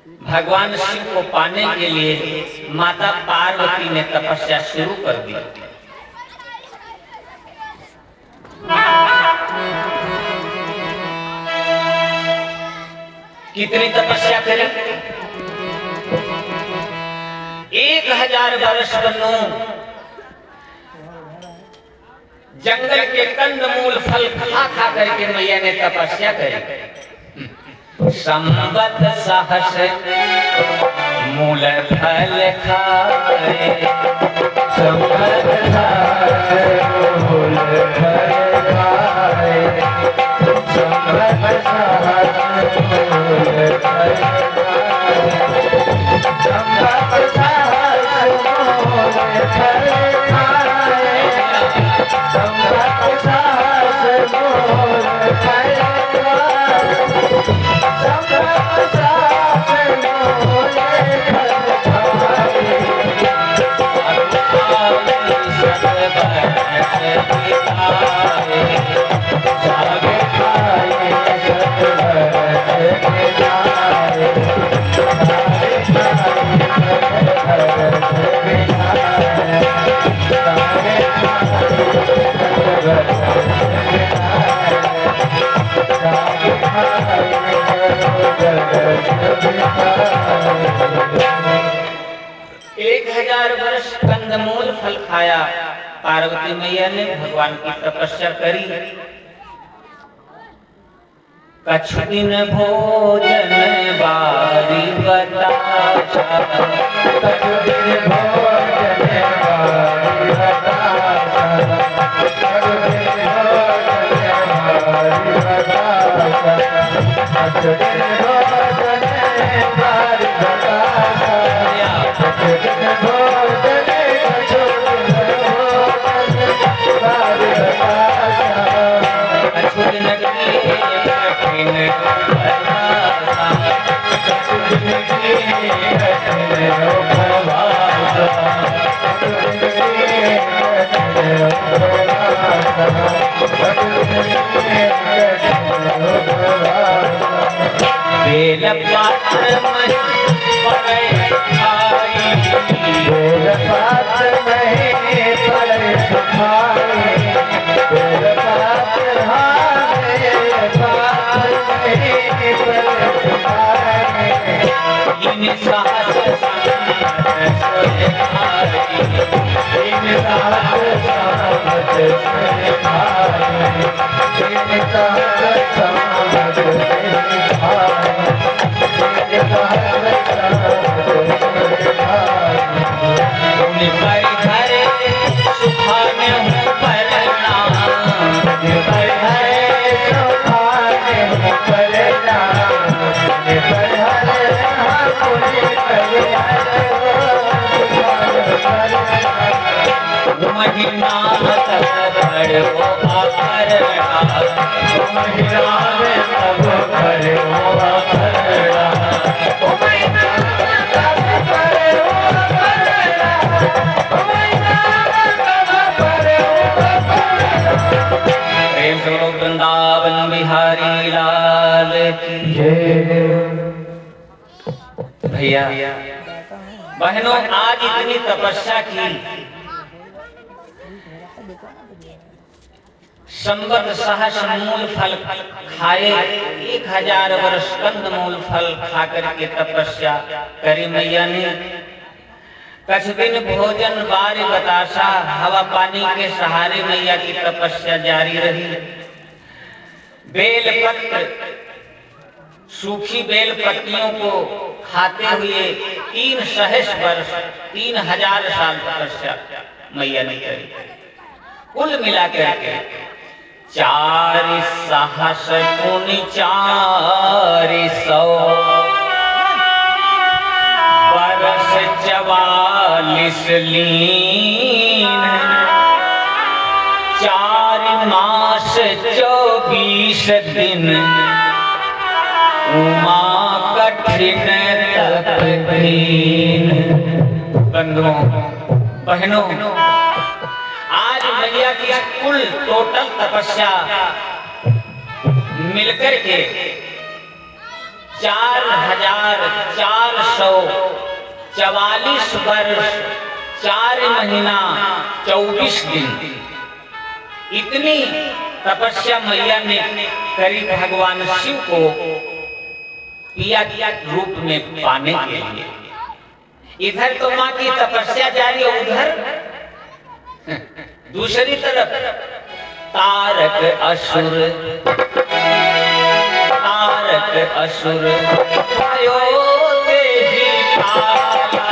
भगवान शिव को पाने के लिए माता पार्वती ने तपस्या शुरू कर दी। कितनी तपस्या करी? 1000 वर्ष बनो जंगल के कंदमूल फल खा खा करके मैया ने तपस्या करी। संवत सहस मूल फल खाए, संवत सहस मूल फल खाए, संवत सहस मूल फल खाए, संवत सहस मूल फल खाए, संवत सहस मूल फल एक 1000 वर्ष कंदमूल फल खाया। पार्वती मैया ने भगवान की तपस्या करी। कछु दिन भोजन बारी बतासा, कछु दिन भोजन बारी बतासा, कछु दिन भोजन बारी बतासा, कछु दिन भोजन बारी बतासा, कछु दिन भोजन, कछु दिन भोजन बारी बतासा, कछु दिन कठिन उपवासा, कछु दिन कठिन उपवासा, कछु दिन कठिन उपवासा, कछु दिन कठिन उपवासा। बेल पात्र में पड़े खाई, बेल पात्र में पड़े सुखाई, बेल पात्र इन साहस सामत सोए भाई, इन साहस सामत सोए भाई, इन साहस सामत सोए भाई, इन साहस सामत सोए भाई। उन पर घरे सुखाने हूँ परनाम, उन पर घरे सुखाने हूँ परनाम, उन पर घरे महीना तब बड़ो आकरड़ा, महीना तब बड़ो आकरड़ा, महीना तब बड़ो आकरड़ा, महीना तब बड़ो आकरड़ा। प्रेम से बोलो वृंदावन बिहारी लाल की जय। भैया बहनों, आज इतनी तपस्या की, संवत सहस मूल फल खाए, 1000 वर्ष कंदमूल फल खाकर के तपस्या करी मैया ने। कछु दिन भोजन बारी बतासा, हवा पानी के सहारे मैया की तपस्या जारी रही। बेल पत्र, सूखी बेल पत्तियों को खाते हुए 3 सहस्र वर्ष 3000 साल तपस्या मैया ने करी। कुल मिलाकर के 4 सहस पुनि 400 वर्ष 44 लीन, 4 मास 24 दिन, उमा कठिन तपहीन। बंधुओं बहनों, आज मैया की कुल टोटल तपस्या मिलकर के 4444 वर्ष 4 महीना 24 दिन इतनी तपस्या मैया ने करी भगवान शिव को पिया रूप में पाने के लिए। इधर तो माँ की तपस्या जारी है, उधर दूसरी तरफ तारक असुर आयो देहि काला,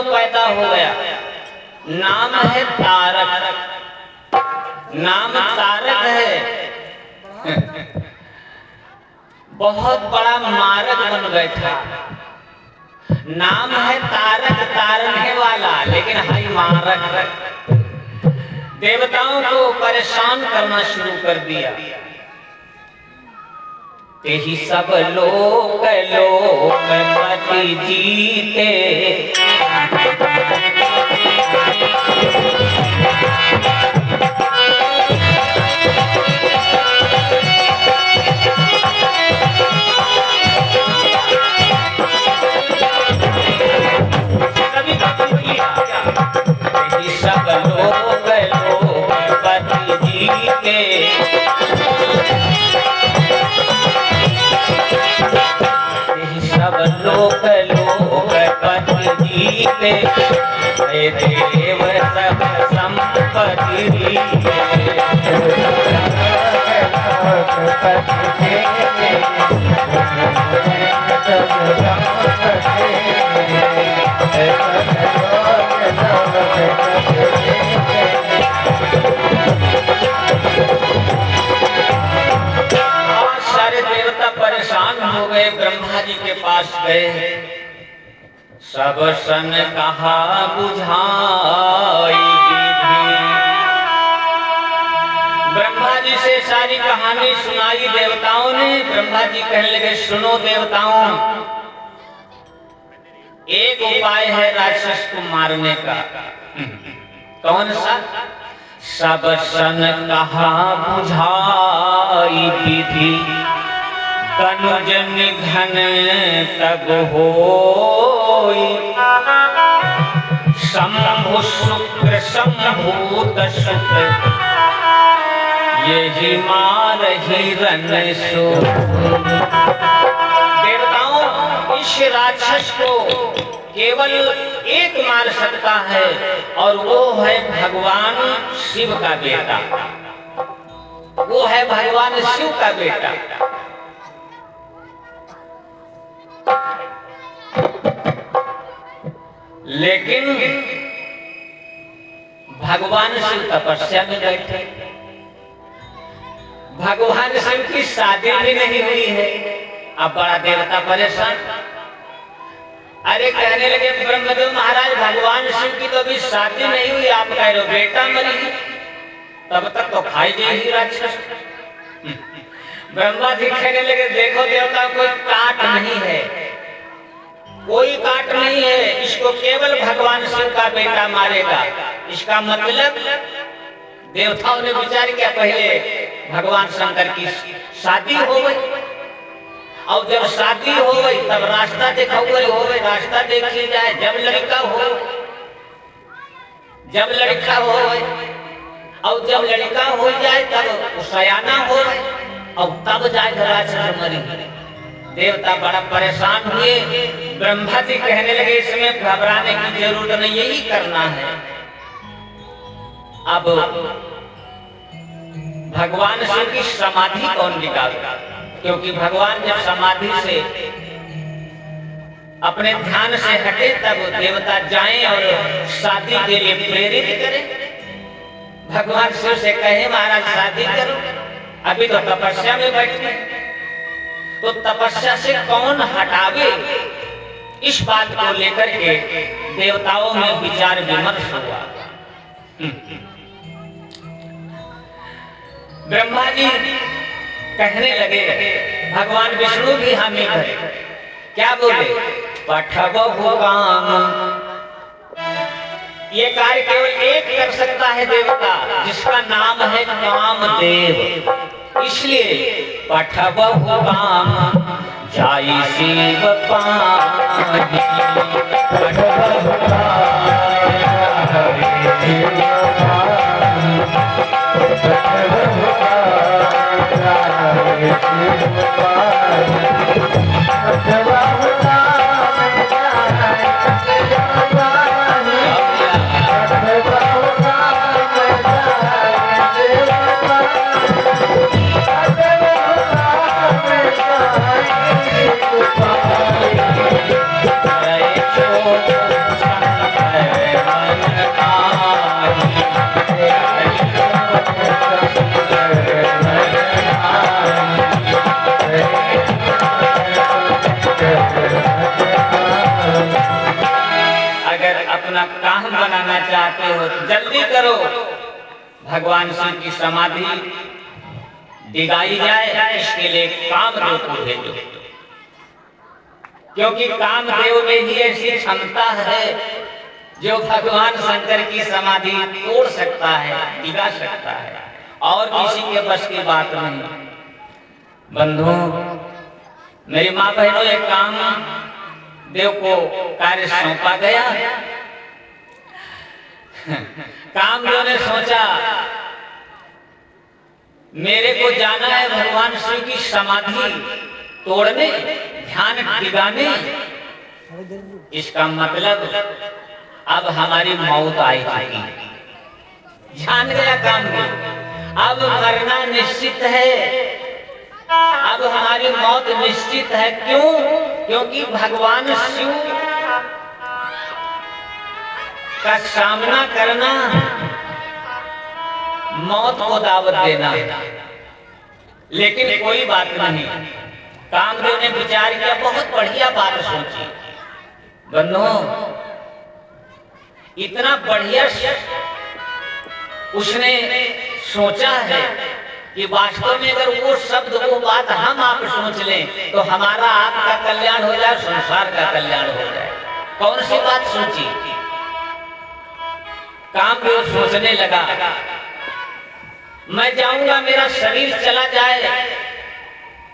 पैदा हो गया। नाम है तारक, नाम तारक है, बहुत बड़ा मारक बन बैठा। नाम है तारक, तारने वाला, लेकिन है मारक। देवताओं को परेशान करना शुरू कर दिया। तेहि सब लोक लोकपति जीते, तेहि सब लोक लोकपति जीते, सब लोक लोकपति जीते, देव सब संपत्ति सारे देवता परेशान हो गए, ब्रह्मा जी के पास गए। सब सन कहा बुझाई विधि, ब्रह्मा जी से सारी कहानी सुनाई देवताओं ने। ब्रह्मा जी कहने लगे, सुनो देवताओं, एक उपाय है राक्षस को मारने का। कौन सा? सब सन कहा बुझाई विधि, तनुज निधन तब होई, शंभु शुक्र शंभूत सुत, यही मार हिरण सो। देवताओं, इस राक्षस को केवल एक मार सकता है, और वो है भगवान शिव का बेटा। वो है भगवान शिव का बेटा। लेकिन भगवान शिव तपस्या में बैठे, भगवान शिव की शादी भी नहीं हुई है। अब बड़ा देवता परेशान। अरे कहने लगे ब्रह्मदेव महाराज, भगवान शिव की तो अभी शादी नहीं हुई, आप कह रहे हो बेटा मरी, तब तक तो खाई जाएगी राक्षस। ब्रह्मा जी कहने लगे, देखो देवता, कोई काट नहीं है, कोई काट नहीं है, इसको केवल भगवान शिव का बेटा मारेगा। इसका मतलब देवताओं ने विचार किया, पहले भगवान शंकर की शादी हो गई, और जब शादी हो गई तब रास्ता देखा गई हो गई, रास्ता देखी जाए। जब लड़का हो गई, और जब लड़का हो जाए तब सयाना हो गई, और तब जाए राक्षस मरी। देवता बड़ा परेशान हुए। ब्रह्मा जी कहने लगे, इसमें घबराने की जरूरत नहीं, यही करना है। अब भगवान शिव की समाधि कौन निकालेगा? क्योंकि भगवान जब समाधि से अपने ध्यान से हटे तब देवता जाएं और शादी के लिए प्रेरित करें। भगवान शिव से कहे महाराज शादी करो, अभी तो तपस्या में बैठे, तो तपस्या से कौन हटावे? इस बात को लेकर के देवताओं में विचार विमर्श हुआ। ब्रह्मा जी कहने लगे, भगवान विष्णु भी हामी भरे। क्या बोले? पठबहु काम। ये कार्य केवल एक कर सकता है देवता, जिसका नाम है कामदेव। इसलिए पठबहु काम जाई शिव पानी। पठबहु काम बनाना चाहते हो तो जल्दी करो, भगवान शिव की समाधि दिगाई जाए। इसके लिए कामदेव को भेजो, क्योंकि कामदेव में ही ऐसी क्षमता है जो भगवान शंकर की समाधि तोड़ सकता है, दिगा सकता है, और किसी के बस की बात नहीं। बंधु, मेरी माँ बहनों, एक काम देव को कार्य सौंपा गया। कामदेव ने सोचा मेरे को जाना है भगवान शिव की समाधि तोड़ने, ध्यान दिगाने। इसका मतलब अब हमारी मौत आई थी। जान गया कामदेव, अब मरना निश्चित है, अब हमारी मौत निश्चित है। क्यों? क्योंकि भगवान शिव का सामना करना, मौत को दावत देना। लेकिन कोई बात नहीं, कामदेव ने विचार किया, बहुत बढ़िया बात सोची। बंधुओं, इतना बढ़िया उसने सोचा है कि वास्तव में अगर वो शब्द, वो बात हम आप सोच लें तो हमारा आपका कल्याण हो जाए, संसार का कल्याण हो जाए। कौन सी बात सोची? कामदेव सोचने लगा, मैं जाऊंगा, मेरा शरीर चला जाए,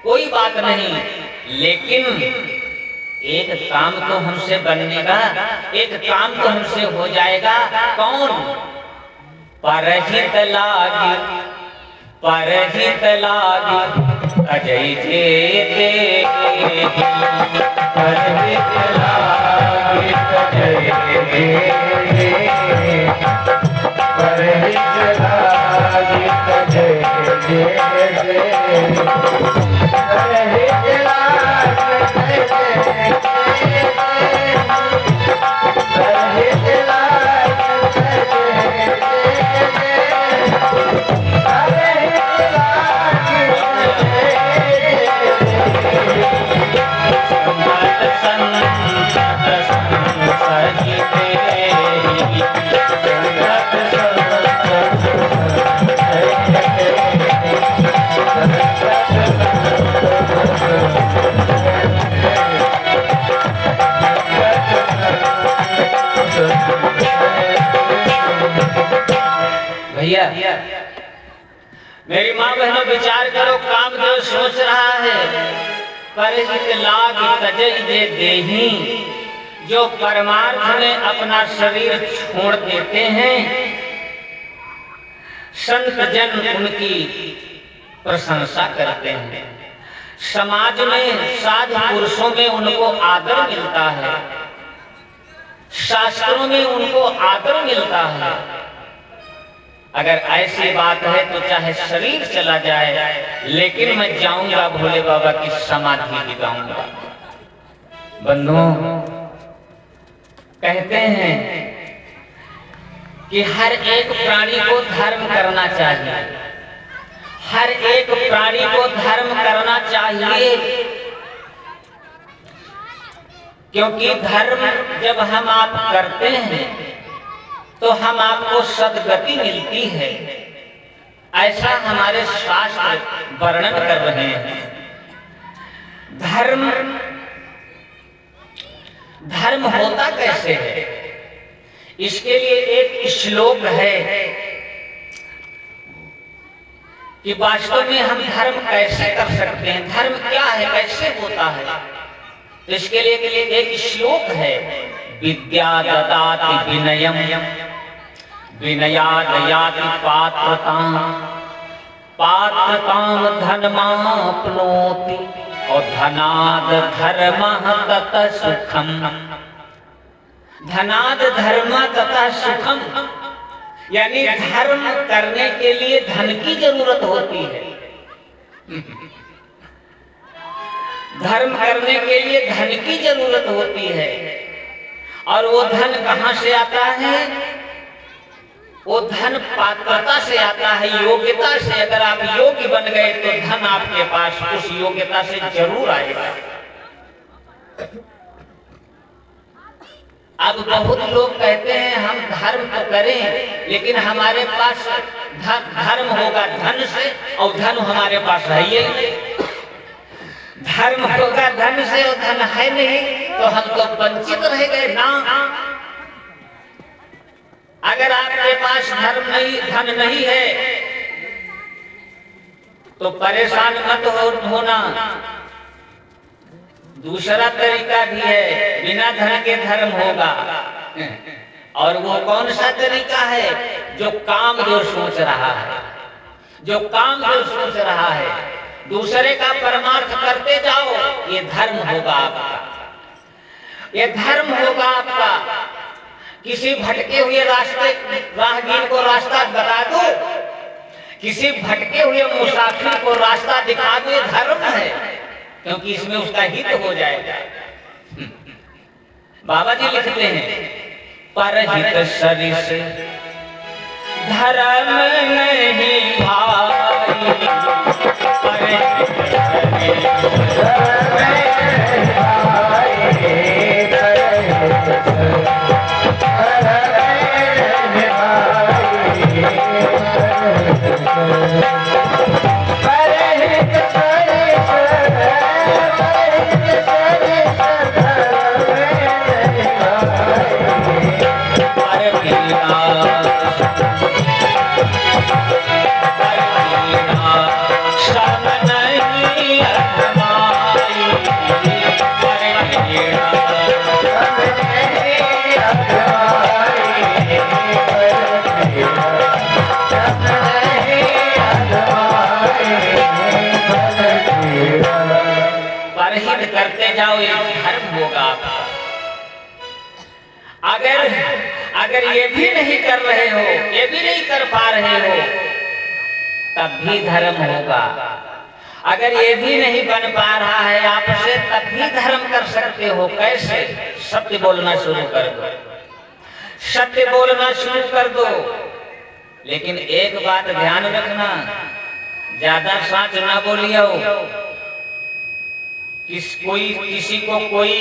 कोई बात नहीं, लेकिन एक काम तो हमसे बनेगा, एक काम तो हमसे हो जाएगा। कौन? परहित लागी, परहित लागी अजय जे देहि। परहित लागी अजय देहि, परहित लागी अजय देहि, परहित भैया, मेरी माँ बहनों, विचार करो, कामदेव सोच रहा है परहित लाग तजय जे देहि, जो परमार्थ में अपना शरीर छोड़ देते हैं, संत जन उनकी प्रशंसा करते हैं, समाज में साधु पुरुषों में उनको आदर मिलता है, शास्त्रों में उनको आदर मिलता है, अगर ऐसी बात है तो चाहे शरीर चला जाए, लेकिन मैं जाऊंगा भोले बाबा की समाधि दिखाऊंगा। बंधुओं, कहते हैं कि हर एक प्राणी को धर्म करना चाहिए, हर एक प्राणी को धर्म करना चाहिए, क्योंकि धर्म जब हम आप करते हैं तो हम आपको सद्गति मिलती है, ऐसा हमारे शास्त्र वर्णन कर रहे हैं। धर्म होता कैसे है, इसके लिए एक श्लोक है कि वास्तव में हम धर्म कैसे कर सकते हैं, धर्म क्या है, कैसे होता है। तो इसके लिए एक श्लोक है, विद्या ददाति विनयम विनयाद याति पात्रताम पात्रताम धनमाप्नोति और धनाद धर्मः ततः सुखम। धनाद धर्म तथा सुखम, यानी धर्म करने के लिए धन की जरूरत होती है। धर्म करने के लिए धन की जरूरत होती है, और वो धन कहाँ से आता है? वो धन पात्रता से आता है, योग्यता से। अगर आप योग्य बन गए तो धन आपके पास उस योग्यता से जरूर आएगा। अब बहुत लोग कहते हैं हम धर्म तो करें, लेकिन हमारे पास धर्म होगा धन से, और धन हमारे पास है ही नहीं। धर्म होगा धन से और धन है नहीं, तो हम तो वंचित रह गए ना। अगर आपके पास धन नहीं है तो परेशान मत होना। दूसरा तरीका भी है, बिना धन के धर्म होगा। और वो कौन सा तरीका है? जो काम जो सोच रहा है, जो काम जो सोच रहा है, दूसरे का परमार्थ करते जाओ, ये धर्म होगा आपका, ये धर्म होगा आपका। किसी भटके हुए राहगीर को रास्ता बता दो, किसी भटके हुए मुसाफिर को रास्ता दिखा दो, ये धर्म है, क्योंकि इसमें उसका हित हो जाएगा। बाबा जी लिखते हैं, परहित सरिस धर्म नहीं भाई, परहित करते जाओ, ये धर्म होगा आपका। अगर ये भी नहीं कर रहे हो, ये भी नहीं कर पा रहे हो, तब भी धर्म होगा। अगर ये भी नहीं बन पा रहा है आपसे, तब भी धर्म कर सकते हो। कैसे? सत्य बोलना शुरू कर दो, सत्य बोलना शुरू कर दो। लेकिन एक बात ध्यान रखना, ज्यादा सच ना बोलियो। किसी को कोई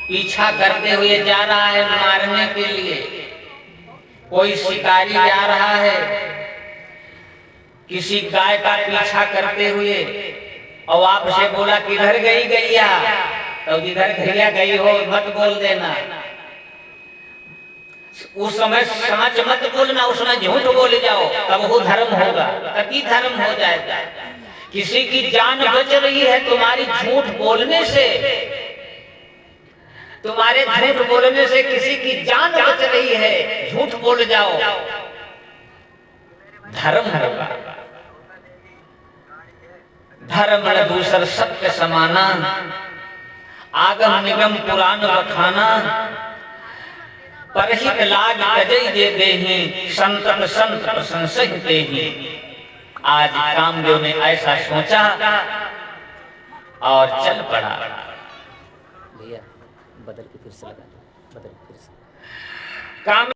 पीछा करते हुए जा रहा है मारने के लिए, कोई शिकारी जा रहा है किसी गाय का पीछा करते हुए, और आपसे बोला किधर गई गैया, तो जिधर गैया गई हो मत बोल देना। उस समय सच मत बोलना, उसमें झूठ बोल जाओ, तब वो धर्म होगा, तभी धर्म हो जाएगा। किसी की जान बच रही है तुम्हारी झूठ बोलने से, तुम्हारे झूठ बोलने से किसी की जान बच रही है, झूठ बोल जाओ, धर्म होगा। धर्म न दूसर सत्य समाना, आगम निगम पुराण बखाना, परहित लाज तजै जे देहि संतत संत प्रशंसहि तेहि। आज कामदेव ने ऐसा सोचा और चल पड़ा। भैया बदल के फिर से लगा दो, बदल के फिर से। काम